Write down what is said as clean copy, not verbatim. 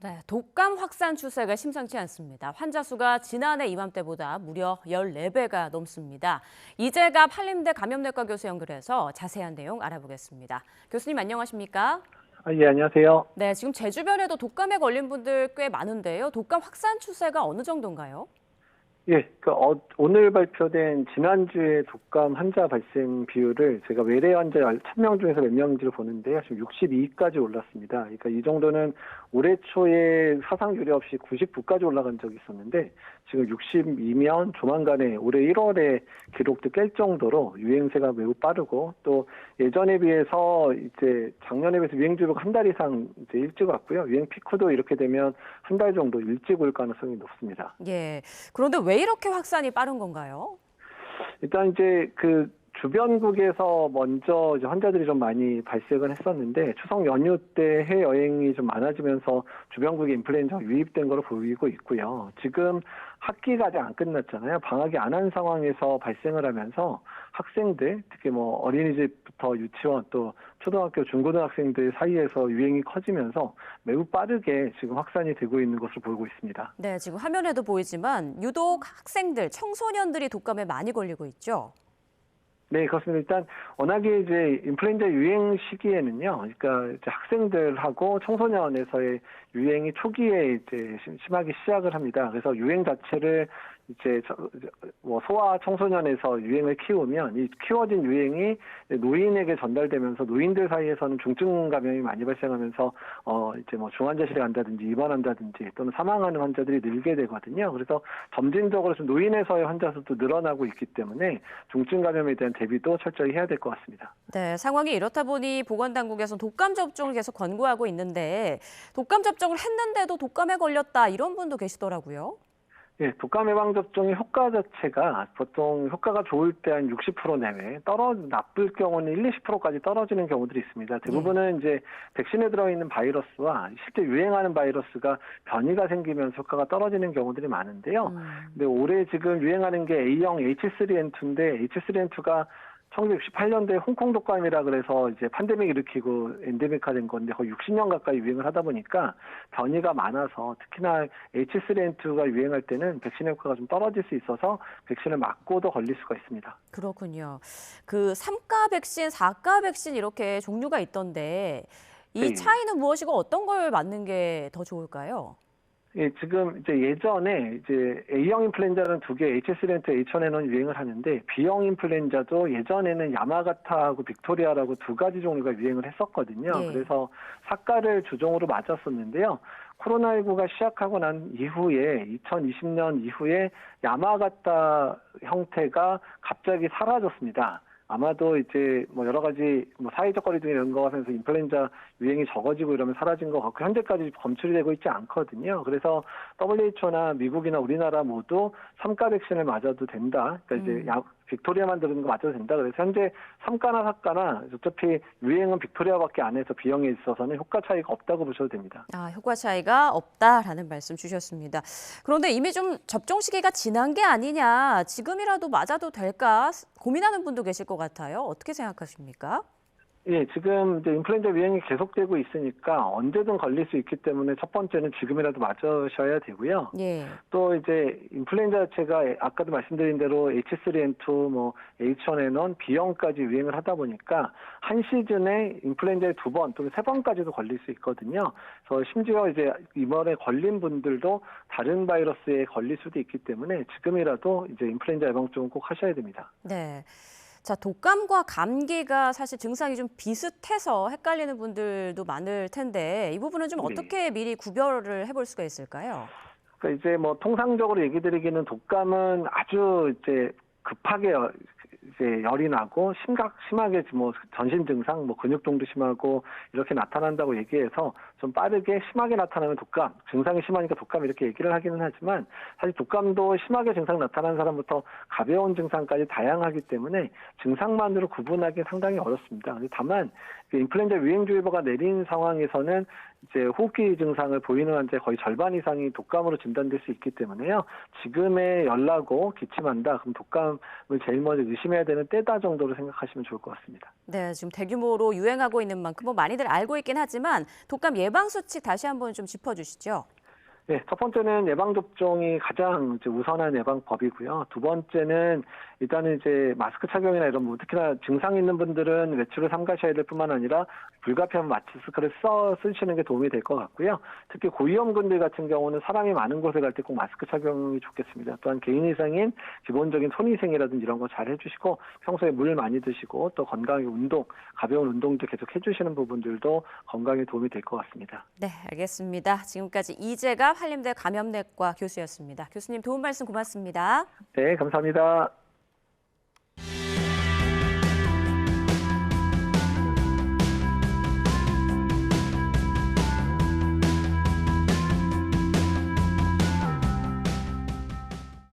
네, 독감 확산 추세가 심상치 않습니다. 환자 수가 지난해 이맘때보다 무려 14배가 넘습니다. 이재갑 한림대 감염내과 교수 연결해서 자세한 내용 알아보겠습니다. 교수님 안녕하십니까? 예, 안녕하세요. 네, 지금 제 주변에도 독감에 걸린 분들 꽤 많은데요. 독감 확산 추세가 어느 정도인가요? 예, 오늘 발표된 지난주에 독감 환자 발생 비율을 제가 외래 환자 1,000명 중에서 몇 명인지를 보는데요. 지금 62까지 올랐습니다. 그러니까 이 정도는 올해 초에 사상 유례 없이 99까지 올라간 적이 있었는데 지금 62면 조만간에 올해 1월에 기록도 깰 정도로 유행세가 매우 빠르고 또 예전에 비해서 이제 작년에 비해서 유행 주기가 한 달 이상 이제 일찍 왔고요. 유행 피크도 이렇게 되면 한 달 정도 일찍 올 가능성이 높습니다. 예. 그런데 왜 이렇게 확산이 빠른 건가요? 일단 이제 주변국에서 먼저 이제 환자들이 좀 많이 발생을 했었는데 추석 연휴 때 해외여행이 좀 많아지면서 주변국에 인플루엔자가 유입된 걸로 보이고 있고요. 지금 학기가 아직 안 끝났잖아요. 방학이 안 한 상황에서 발생을 하면서 학생들, 특히 뭐 어린이집부터 유치원 또 초등학교, 중고등학생들 사이에서 유행이 커지면서 매우 빠르게 지금 확산이 되고 있는 것으로 보이고 있습니다. 네, 지금 화면에도 보이지만 유독 학생들, 청소년들이 독감에 많이 걸리고 있죠. 네, 그렇습니다. 일단 워낙에 이제 인플루엔자 유행 시기에는요, 그러니까 이제 학생들하고 청소년에서의 유행이 초기에 이제 심하게 시작을 합니다. 그래서 유행 자체를 이제 뭐 소아 청소년에서 유행을 키우면 이 키워진 유행이 노인에게 전달되면서 노인들 사이에서는 중증 감염이 많이 발생하면서 이제 뭐 중환자실에 간다든지 입원한다든지 또는 사망하는 환자들이 늘게 되거든요. 그래서 점진적으로 좀 노인에서의 환자 수도 늘어나고 있기 때문에 중증 감염에 대한 대비도 철저히 해야 될 것 같습니다. 네, 상황이 이렇다 보니 보건당국에서 독감 접종을 계속 권고하고 있는데 독감 접종을 했는데도 독감에 걸렸다 이런 분도 계시더라고요. 예, 독감 예방 접종의 효과 자체가 보통 효과가 좋을 때 한 60% 내외, 나쁠 경우는 20%까지 떨어지는 경우들이 있습니다. 대부분은 이제 백신에 들어있는 바이러스와 실제 유행하는 바이러스가 변이가 생기면서 효과가 떨어지는 경우들이 많은데요. 근데 올해 지금 유행하는 게 A형 H3N2인데 H3N2가 1968년도에 홍콩 독감이라 그래서 이제 팬데믹 일으키고 엔데믹화된 건데 거의 60년 가까이 유행을 하다 보니까 변이가 많아서 특히나 H3N2가 유행할 때는 백신 효과가 좀 떨어질 수 있어서 백신을 맞고도 걸릴 수가 있습니다. 그렇군요. 그 3가 백신, 4가 백신 이렇게 종류가 있던데 이 네. 차이는 무엇이고 어떤 걸 맞는 게 더 좋을까요? 예, 지금 이제 예전에 이제 A형 인플루엔자는 두 개, H3N2, H1N1 유행을 하는데 B형 인플루엔자도 예전에는 야마가타하고 빅토리아라고 두 가지 종류가 유행을 했었거든요. 예. 그래서 사가를 주종으로 맞았었는데요. 코로나19가 시작하고 난 이후에 2020년 이후에 야마가타 형태가 갑자기 사라졌습니다. 아마도 이제 뭐 여러 가지 뭐 사회적 거리두기 이런 거 하면서 인플루엔자 유행이 적어지고 이러면 사라진 것 같고 현재까지 검출이 되고 있지 않거든요. 그래서 WHO나 미국이나 우리나라 모두 3가 백신을 맞아도 된다. 그러니까 이제 빅토리아만 들은 거 맞아도 된다. 그래서 현재 3가나 4가나 어차피 유행은 빅토리아밖에 안 해서 B형에 있어서는 효과 차이가 없다고 보셔도 됩니다. 아, 효과 차이가 없다라는 말씀 주셨습니다. 그런데 이미 좀 접종 시기가 지난 게 아니냐, 지금이라도 맞아도 될까 고민하는 분도 계실 것 같아요. 어떻게 생각하십니까? 예, 지금 이제 인플루엔자 유행이 계속되고 있으니까 언제든 걸릴 수 있기 때문에 첫 번째는 지금이라도 맞으셔야 되고요. 예. 또 이제 인플루엔자 자체가 아까도 말씀드린 대로 H3N2, 뭐 H1N1, B형까지 유행을 하다 보니까 한 시즌에 인플루엔자에 2번 또는 3번까지도 걸릴 수 있거든요. 그래서 심지어 이제 이번에 걸린 분들도 다른 바이러스에 걸릴 수도 있기 때문에 지금이라도 이제 인플루엔자 예방접종 꼭 하셔야 됩니다. 네. 자, 독감과 감기가 사실 증상이 좀 비슷해서 헷갈리는 분들도 많을 텐데 이 부분은 좀 네. 어떻게 미리 구별을 해볼 수가 있을까요? 그러니까 이제 뭐 통상적으로 얘기 드리기는 독감은 아주 이제 급하게 이제 열이 나고 심하게 뭐 전신 증상, 뭐 근육통도 심하고 이렇게 나타난다고 얘기해서 좀 빠르게 심하게 나타나는 독감, 증상이 심하니까 독감 이렇게 얘기를 하기는 하지만 사실 독감도 심하게 증상 나타나는 사람부터 가벼운 증상까지 다양하기 때문에 증상만으로 구분하기 상당히 어렵습니다. 다만 인플루엔자 유행주의보가 내린 상황에서는 이제 호흡기 증상을 보이는 환자의 거의 절반 이상이 독감으로 진단될 수 있기 때문에요. 지금에 열나고 기침한다. 그럼 독감을 제일 먼저 의심해야 되는 때다 정도로 생각하시면 좋을 것 같습니다. 네, 지금 대규모로 유행하고 있는 만큼 뭐 많이들 알고 있긴 하지만 독감 예방 예방 수칙 다시 한번 좀 짚어주시죠. 네, 첫 번째는 예방접종이 가장 이제 우선한 예방법이고요. 두 번째는 일단은 이제 마스크 착용이나 이런 뭐 특히나 증상이 있는 분들은 외출을 삼가셔야 될 뿐만 아니라 불가피하면 마스크를 쓰시는 게 도움이 될 것 같고요. 특히 고위험군들 같은 경우는 사람이 많은 곳에 갈 때 꼭 마스크 착용이 좋겠습니다. 또한 개인위생인 기본적인 손위생이라든지 이런 거 잘 해주시고 평소에 물 많이 드시고 또 건강하게 운동, 가벼운 운동도 계속 해주시는 부분들도 건강에 도움이 될 것 같습니다. 네, 알겠습니다. 지금까지 이재갑 한림대 감염내과 교수였습니다. 교수님 도움 말씀 고맙습니다. 네, 감사합니다.